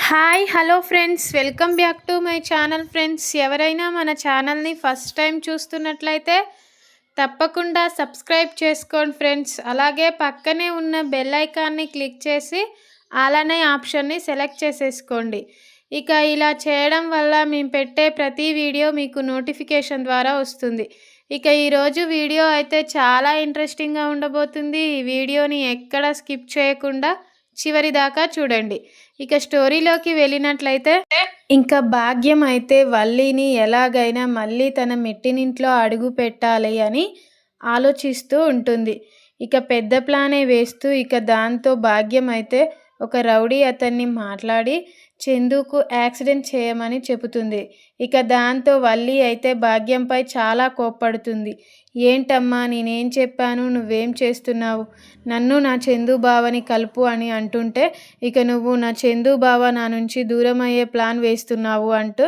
Hi hello friends, welcome back to my channel. Friends, ఎవరైనా మన ఛానల్ని ఫస్ట్ టైం చూస్తున్నట్లయితే తప్పకుండా సబ్స్క్రైబ్ చేసుకోండి ఫ్రెండ్స్. అలాగే పక్కనే ఉన్న బెల్ ఐకాన్ని క్లిక్ చేసి ఆల్ అనే ఆప్షన్ని సెలెక్ట్ చేసేసుకోండి. ఇక ఇలా చేయడం వల్ల మేము పెట్టే ప్రతి వీడియో మీకు నోటిఫికేషన్ ద్వారా వస్తుంది. ఇక ఈరోజు వీడియో అయితే చాలా ఇంట్రెస్టింగ్గా ఉండబోతుంది. ఈ వీడియోని ఎక్కడ స్కిప్ చేయకుండా చివరి దాకా చూడండి. ఇక స్టోరీలోకి వెళ్ళినట్లయితే ఇంకా భాగ్యం అయితే వల్లిని ఎలాగైనా మళ్ళీ తన మెట్టినింట్లో అడుగు పెట్టాలి అని ఆలోచిస్తూ ఉంటుంది. ఇక పెద్ద ప్లానే వేస్తూ ఇక దాంతో భాగ్యం అయితే ఒక రౌడీ అతన్ని మాట్లాడి చందుకు యాక్సిడెంట్ చేయమని చెబుతుంది. ఇక దాంతో వల్లి అయితే భాగ్యంపై చాలా కోప్పడుతుంది. ఏంటమ్మా, నేనేం చెప్పాను, నువ్వేం చేస్తున్నావు, నన్ను నా చందు బావని కలుపు అని అంటుంటే ఇక నువ్వు నా చందు బావ నా నుంచి దూరం అయ్యే ప్లాన్ వేస్తున్నావు అంటూ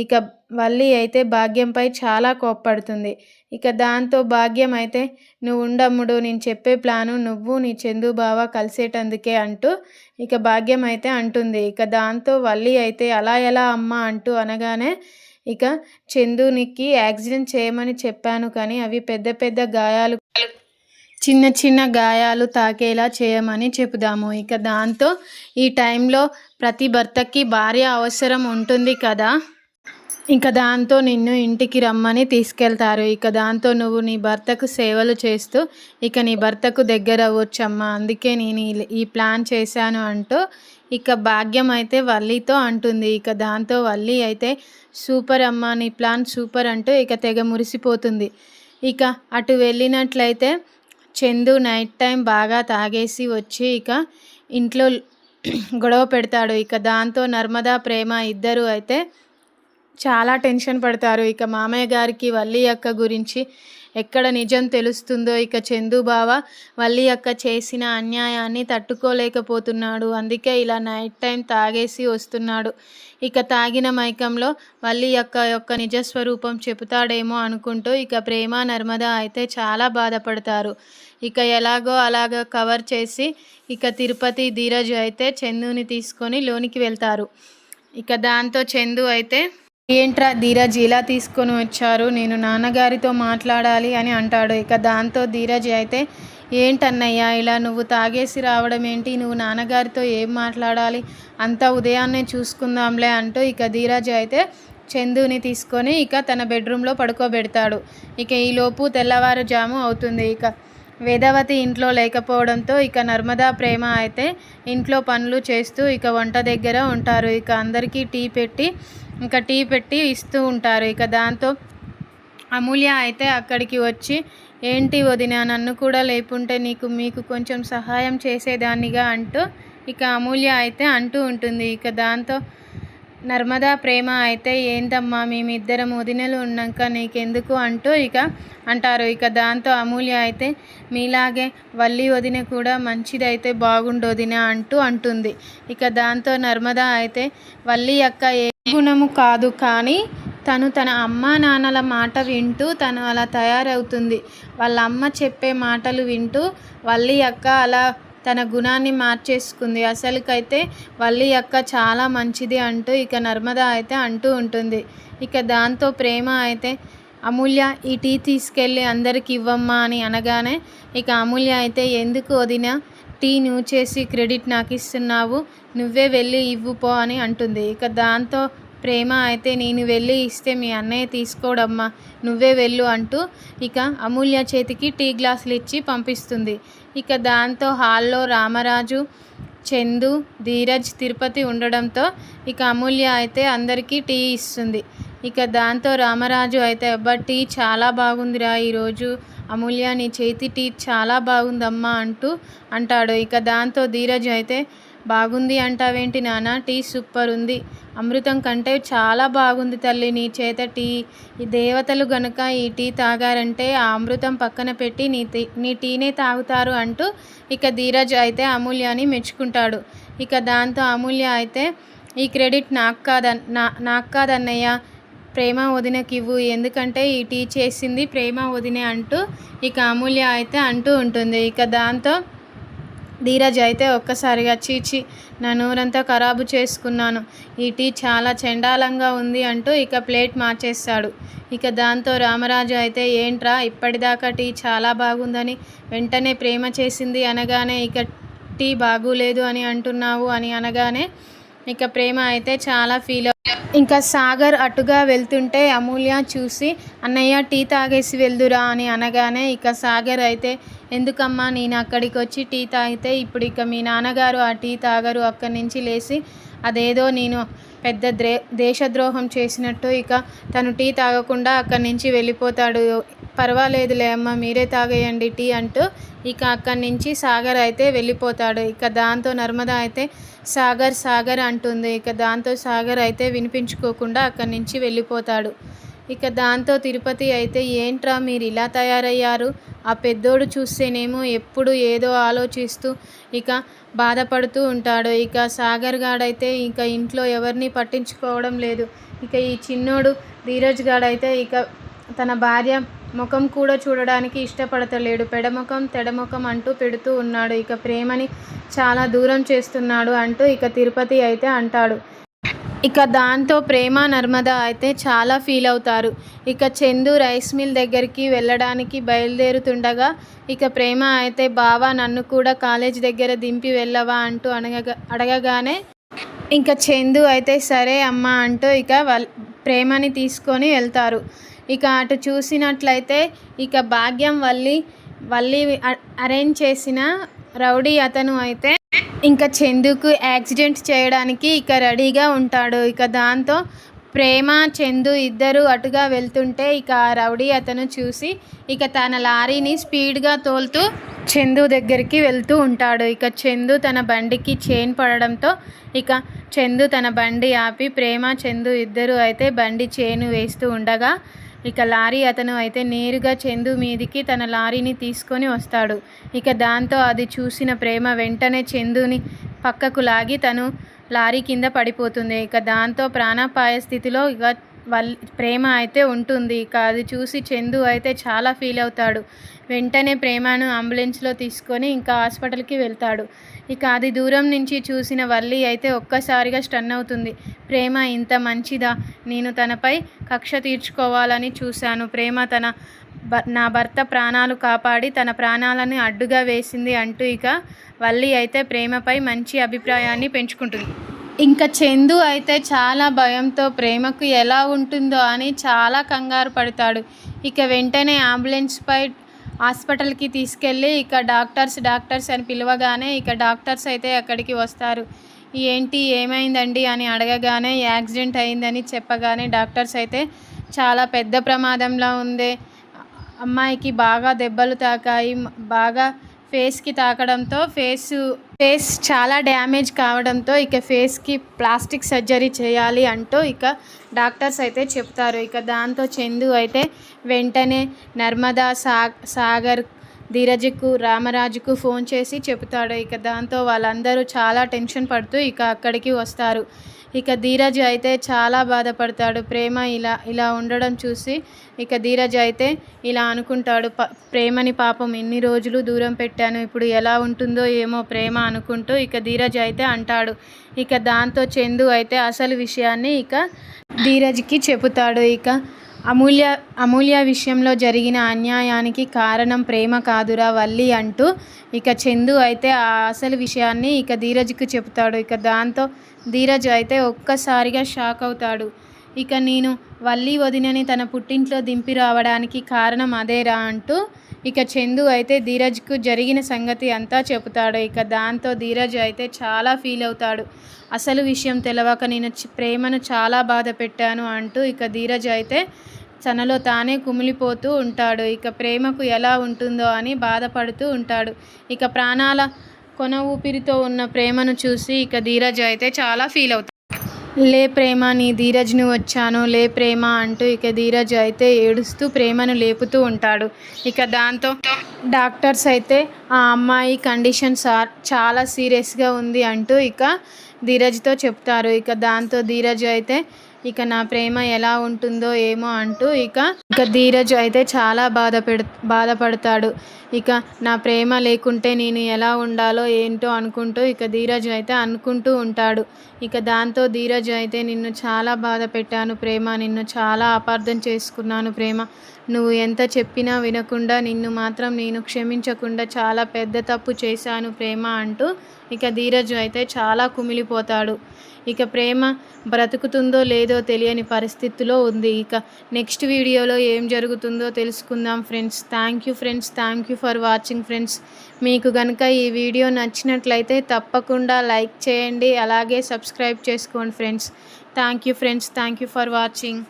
ఇక వల్లి అయితే భాగ్యంపై చాలా కోప్పడుతుంది. ఇక దాంతో భాగ్యం అయితే నువ్వు ఉండమ్ముడు, నేను చెప్పే ప్లాను నువ్వు నీ చందు బావ కలిసేటందుకే అంటూ ఇక భాగ్యం అయితే అంటుంది. ఇక దాంతో వల్లి అయితే అలా ఎలా అమ్మా అంటూ అనగానే ఇక చందునికి యాక్సిడెంట్ చేయమని చెప్పాను, కానీ అవి పెద్ద పెద్ద గాయాలు చిన్న చిన్న గాయాలు తాకేలా చేయమని చెబుదాము. ఇక దాంతో ఈ టైంలో ప్రతి భర్తకి భార్య అవసరం ఉంటుంది కదా. ఇక దాంతో నిన్ను ఇంటికి రమ్మని తీసుకెళ్తారు. ఇక దాంతో నువ్వు నీ భర్తకు సేవలు చేస్తూ ఇక నీ భర్తకు దగ్గర అవ్వచ్చమ్మా, అందుకే నేను ఈ ప్లాన్ చేశాను అంటూ ఇక భాగ్యం అయితే వల్లితో అంటుంది. ఇక దాంతో వల్లి అయితే సూపర్ అమ్మా, నీ ప్లాన్ సూపర్ అంటూ ఇక తెగ మురిసిపోతుంది. ఇక అటు వెళ్ళినట్లయితే చందు నైట్ టైం బాగా తాగేసి వచ్చి ఇక ఇంట్లో గొడవ పెడతాడు. ఇక దాంతో నర్మదా ప్రేమ ఇద్దరు అయితే చాలా టెన్షన్ పడతారు. ఇక మామయ్య గారికి వల్లి అక్క గురించి ఎక్కడ నిజం తెలుస్తుందో. ఇక చందు బావ వల్లి అక్క చేసిన అన్యాయాన్ని తట్టుకోలేకపోతున్నాడు, అందుకే ఇలా నైట్ టైం తాగేసి వస్తున్నాడు. ఇక తాగిన మైకంలో వల్లి అక్క యొక్క నిజస్వరూపం చెబుతాడేమో అనుకుంటూ ఇక ప్రేమ నర్మదా అయితే చాలా బాధపడతారు. ఇక ఎలాగో అలాగ కవర్ చేసి ఇక తిరుపతి ధీరజ్ అయితే చందుని తీసుకొని లోనికి వెళ్తారు. ఇక దాంతో చందు అయితే ఏంట్రా ధీరజ్ ఇలా తీసుకొని వచ్చారు, నేను నాన్నగారితో మాట్లాడాలి అని అంటాడు. ఇక దాంతో ధీరజ్ అయితే ఏంటన్నయ్యా ఇలా నువ్వు తాగేసి రావడం ఏంటి, నువ్వు నాన్నగారితో ఏం మాట్లాడాలి, అంతా ఉదయాన్నే చూసుకుందాంలే అంటూ ఇక ధీరజ్ అయితే చందుని తీసుకొని ఇక తన బెడ్రూమ్లో పడుకోబెడతాడు. ఇక ఈలోపు తెల్లవారుజాము అవుతుంది. ఇక వేదవతి ఇంట్లో లేకపోవడంతో ఇక నర్మదా ప్రేమ అయితే ఇంట్లో పనులు చేస్తూ ఇక వంట దగ్గర ఉంటారు. ఇక అందరికీ టీ పెట్టి ఇస్తూ ఉంటారు. ఇక దాంతో అమూల్య అయితే అక్కడికి వచ్చి ఏంటి వదిన, నన్ను కూడా లేపుంటే మీకు కొంచెం సహాయం చేసేదాన్నిగా అంటూ ఇక అమూల్య అయితే అంటూ ఉంటుంది. ఇక దాంతో నర్మదా ప్రేమ అయితే ఏందమ్మా, మేమిద్దరం వదినలు ఉన్నాక నీకెందుకు అంటూ ఇక అంటారు. ఇక దాంతో అమూల్య అయితే మీలాగే వల్లి వదిన కూడా మంచిదైతే బాగుండొదిన అంటూ అంటుంది. ఇక దాంతో నర్మదా అయితే వల్లి అక్క ఏ గుణము కాదు, కానీ తను తన అమ్మా నాన్నల మాట వింటూ తను అలా తయారవుతుంది. వాళ్ళ అమ్మ చెప్పే మాటలు వింటూ వల్లి అక్క అలా తన గుణాన్ని మార్చేసుకుంది. అసలుకైతే వల్లి అక్క చాలా మంచిది అంటూ ఇక నర్మదా అయితే అంటూ ఉంటుంది. ఇక దాంతో ప్రేమ అయితే అమూల్య ఈ టీ తీసుకెళ్ళి అందరికి ఇవ్వమ్మా అని అనగానే ఇక అమూల్య అయితే ఎందుకు వదిన, టీ నువ్వు చేసి క్రెడిట్ నాకు ఇస్తున్నావు, నువ్వే వెళ్ళి ఇవ్వు పో అని అంటుంది. ఇక దాంతో ప్రేమ అయితే నేను వెళ్ళి ఇస్తే మీ అన్నయ్య తీసుకోడమ్మా, నువ్వే వెళ్ళు అంటూ ఇక అమూల్య చేతికి టీ గ్లాసులు ఇచ్చి పంపిస్తుంది. ఇక దాంతో హాల్లో రామరాజు, చందు, ధీరజ్, తిరుపతి ఉండడంతో ఇక అమూల్య అయితే అందరికీ టీ ఇస్తుంది. ఇక దాంతో రామరాజు అయితే అబ్బా టీ చాలా బాగుందిరా ఈరోజు, అమూల్య నీ చేతి టీ చాలా బాగుందమ్మా అంటూ అంటాడు. ఇక దాంతో ధీరజ్ అయితే బాగుంది అంటావేంటి నాన్న, టీ సూపర్ ఉంది, అమృతం కంటే చాలా బాగుంది తల్లి నీ చేత టీ, ఈ దేవతలు గనుక ఈ టీ తాగారంటే ఆ అమృతం పక్కన పెట్టి నీ టీనే తాగుతారు అంటూ ఇక ధీరజ్ అయితే అమూల్యని మెచ్చుకుంటాడు. ఇక దాంతో అమూల్య అయితే ఈ క్రెడిట్ నాకు కాదన్నయ్య, ప్రేమ వదినకి ఇవ్వు, ఎందుకంటే ఈ టీ చేసింది ప్రేమ వదినే అంటూ ఇక అమూల్య అయితే అంటూ ఉంటుంది. ఇక దాంతో ధీరజ్ అయితే ఒక్కసారిగా చీచి నా నోరంతా ఖరాబు చేసుకున్నాను, ఈ టీ చాలా చండాలంగా ఉంది అంటూ ఇక ప్లేట్ మార్చేస్తాడు. ఇక దాంతో రామరాజు అయితే ఏంట్రా ఇప్పటిదాకా టీ చాలా బాగుందని వెంటనే ప్రేమ చేసింది అనగానే ఇక టీ బాగోలేదు అని అంటున్నావు అని అనగానే ఇక ప్రేమ అయితే చాలా ఫీల్ ఇంకా సాగర్ అటుగా వెళ్తుంటే అమూల్య చూసి అన్నయ్య టీ తాగేసి వెళ్దురా అని అనగానే ఇక సాగర్ అయితే ఎందుకమ్మా నేను అక్కడికి వచ్చి టీ తాగితే ఇప్పుడు ఇక మీ నాన్నగారు ఆ టీ తాగరు, అక్కడి నుంచి లేచి అదేదో నేను పెద్ద దేశద్రోహం చేసినట్టు ఇక తను టీ తాగకుండా అక్కడి నుంచి వెళ్ళిపోతాడు, పర్వాలేదులే అమ్మ మీరే తాగేయండి టీ అంటూ ఇక అక్కడి నుంచి సాగర్ అయితే వెళ్ళిపోతాడు. ఇక దాంతో నర్మద అయితే సాగర్ సాగర్ అంటుంది. ఇక దాంతో సాగర్ అయితే వినిపించుకోకుండా అక్కడి నుంచి వెళ్ళిపోతాడు. ఇక దాంతో తిరుపతి అయితే ఏంట్రా మీరు ఇలా తయారయ్యారు, ఆ పెద్దోడు చూస్తేనేమో ఎప్పుడు ఏదో ఆలోచిస్తూ ఇక బాధపడుతూ ఉంటాడు. ఇక సాగర్ గాడైతే ఇక ఇంట్లో ఎవరిని పట్టించుకోవడం లేదు. ఇక ఈ చిన్నోడు ధీరజ్ గాడైతే ఇక తన భార్య ముఖం కూడా చూడడానికి ఇష్టపడతలేడు, పెడముఖం తెడముఖం అంటూ పెడుతూ ఉన్నాడు, ఇక ప్రేమని చాలా దూరం చేస్తున్నాడు అంటూ ఇక తిరుపతి అయితే అంటాడు. ఇక దాంతో ప్రేమ నర్మద అయితే చాలా ఫీల్ అవుతారు. ఇక చందు రైస్ మిల్ దగ్గరికి వెళ్ళడానికి బయలుదేరుతుండగా ఇక ప్రేమ అయితే బావా నన్ను కూడా కాలేజ్ దగ్గర దింపి వెళ్ళవా అంటూ అడగగానే ఇంకా చందు అయితే సరే అమ్మ అంటూ ఇక ప్రేమని తీసుకొని వెళ్తారు. ఇక అటు చూసినట్లయితే ఇక భాగ్యం వల్లి అరేంజ్ చేసిన రౌడీ అతను అయితే ఇంకా చందుకు యాక్సిడెంట్ చేయడానికి ఇక రెడీగా ఉంటాడు. ఇక దాంతో ప్రేమ చందు ఇద్దరు అటుగా వెళ్తుంటే ఇక ఆ రౌడీ అతను చూసి ఇక తన లారీని స్పీడ్గా తోలుతూ చందు దగ్గరికి వెళ్తూ ఉంటాడు. ఇక చందు తన బండికి చైన్ పడడంతో ఇక చందు తన బండి ఆపి ప్రేమ చందు ఇద్దరు అయితే బండి చైన్ వేస్తూ ఉండగా ఇక లారీ అతను అయితే నేరుగా చందు మీదికి తన లారీని తీసుకొని వస్తాడు. ఇక దాంతో అది చూసిన ప్రేమ వెంటనే చందుని పక్కకు లాగి తను లారీ కింద పడిపోతుంది. ఇక దాంతో ప్రాణాపాయ స్థితిలో ఇక ప్రేమ అయితే ఉంటుంది. ఇక అది చూసి చందు అయితే చాలా ఫీల్ అవుతాడు. వెంటనే ప్రేమను అంబులెన్స్లో తీసుకొని ఇంకా హాస్పిటల్కి వెళ్తాడు. ఇక అది దూరం నుంచి చూసిన వల్లి అయితే ఒక్కసారిగా స్టన్ అవుతుంది. ప్రేమ ఇంత మంచిదా, నేను తనపై కక్ష తీర్చుకోవాలని చూశాను, ప్రేమ నా భర్త ప్రాణాలు కాపాడి తన ప్రాణాలను అడ్డుగా వేసింది అంటూ ఇక వల్లి అయితే ప్రేమపై మంచి అభిప్రాయాన్ని పెంచుకుంటుంది. ఇంకా చందు అయితే చాలా భయంతో ప్రేమకు ఎలా ఉంటుందో అని చాలా కంగారు పడతాడు. ఇక వెంటనే అంబులెన్స్పై హాస్పిటల్కి తీసుకెళ్ళి ఇక డాక్టర్స్ అని పిలవగానే ఇక డాక్టర్స్ అయితే అక్కడికి వస్తారు. ఏంటి ఏమైందండి అని అడగగానే యాక్సిడెంట్ అయిందని చెప్పగానే డాక్టర్స్ అయితే చాలా పెద్ద ప్రమాదంలా ఉంది, అమ్మాయికి బాగా దెబ్బలు తాకాయి, బాగా ఫేస్కి తాకడంతో ఫేస్ చాలా డ్యామేజ్ కావడంతో ఇక ఫేస్కి ప్లాస్టిక్ సర్జరీ చేయాలి అంటూ ఇక డాక్టర్స్ అయితే చెప్తారు. ఇక దాంతో చందు అయితే వెంటనే నర్మదా సాగర్ ధీరజ్కు రామరాజుకు ఫోన్ చేసి చెబుతాడు. ఇక దాంతో వాళ్ళందరూ చాలా టెన్షన్ పడుతూ ఇక అక్కడికి వస్తారు. ఇక ధీరజ్ అయితే చాలా బాధపడతాడు. ప్రేమ ఇలా ఉండడం చూసి ఇక ధీరజ్ అయితే ఇలా అనుకుంటాడు, ప్రేమని పాపం ఎన్ని రోజులు దూరం పెట్టాను, ఇప్పుడు ఎలా ఉంటుందో ఏమో ప్రేమ అనుకుంటూ ఇక ధీరజ్ అయితే అంటాడు. ఇక దాంతో చందు అయితే అసలు విషయాన్ని ఇక ధీరజ్కి చెబుతాడు. ఇక అమూల్య విషయంలో జరిగిన అన్యాయానికి కారణం ప్రేమ కాదురా వల్లి అంటూ ఇక చందు అయితే ఆ అసలు విషయాన్ని ఇక ధీరజ్కి చెబుతాడు. ఇక దాంతో ధీరజ్ అయితే ఒక్కసారిగా షాక్ అవుతాడు. ఇక నేను వల్లి వదినని తన పుట్టింట్లో దింపి రావడానికి కారణం అదేరా అంటూ ఇక చందు అయితే ధీరజ్కు జరిగిన సంగతి అంతా చెబుతాడు. ఇక దాంతో ధీరజ్ అయితే చాలా ఫీల్ అవుతాడు. అసలు విషయం తెలవక నేను ప్రేమను చాలా బాధ పెట్టాను అంటూ ఇక ధీరజ్ అయితే తనలో తానే కుమిలిపోతూ ఉంటాడు. ఇక ప్రేమకు ఎలా ఉంటుందో అని బాధపడుతూ ఉంటాడు. ఇక ప్రాణాల కొన ఊపిరితో ఉన్న ప్రేమను చూసి ఇక ధీరజ్ అయితే చాలా ఫీల్ అవుతాడు. లే ప్రేమ నీ ధీరజ్ను వచ్చాను, లే ప్రేమ అంటూ ఇక ధీరజ్ అయితే ఏడుస్తూ ప్రేమను లేపుతూ ఉంటాడు. ఇక దాంతో డాక్టర్స్ అయితే ఆ అమ్మాయి కండిషన్ చాలా సీరియస్గా ఉంది అంటూ ఇక ధీరజ్తో చెప్తారు. ఇక దాంతో ధీరజ్ అయితే ఇక నా ప్రేమ ఎలా ఉంటుందో ఏమో అంటూ ఇక ధీరజ్ అయితే చాలా బాధపడతాడు. ఇక నా ప్రేమ లేకుంటే నేను ఎలా ఉండాలో ఏంటో అనుకుంటూ ఇక ధీరజ్ అయితే అనుకుంటూ ఉంటాడు. ఇక దాంతో ధీరజ్ అయితే నిన్ను చాలా బాధ పెట్టాను ప్రేమ, నిన్ను చాలా అపార్థం చేసుకున్నాను ప్రేమ, నువ్వు ఎంత చెప్పినా వినకుండా నిన్ను మాత్రం నేను క్షమించకుండా చాలా పెద్ద తప్పు చేశాను ప్రేమ అంటూ ఇక ధీరజ్ అయితే చాలా కుమిలిపోతాడు. ఇక ప్రేమ బ్రతుకుతుందో లేదో తెలియని పరిస్థితిలో ఉంది. ఇక నెక్స్ట్ వీడియోలో ఏం జరుగుతుందో తెలుసుకుందాం friends. Thank you for watching friends. మీకు కనుక ఈ వీడియో నచ్చినట్లయితే తప్పకుండా లైక్ చేయండి, అలాగే సబ్స్క్రైబ్ చేసుకోండి friends. Thank you for watching.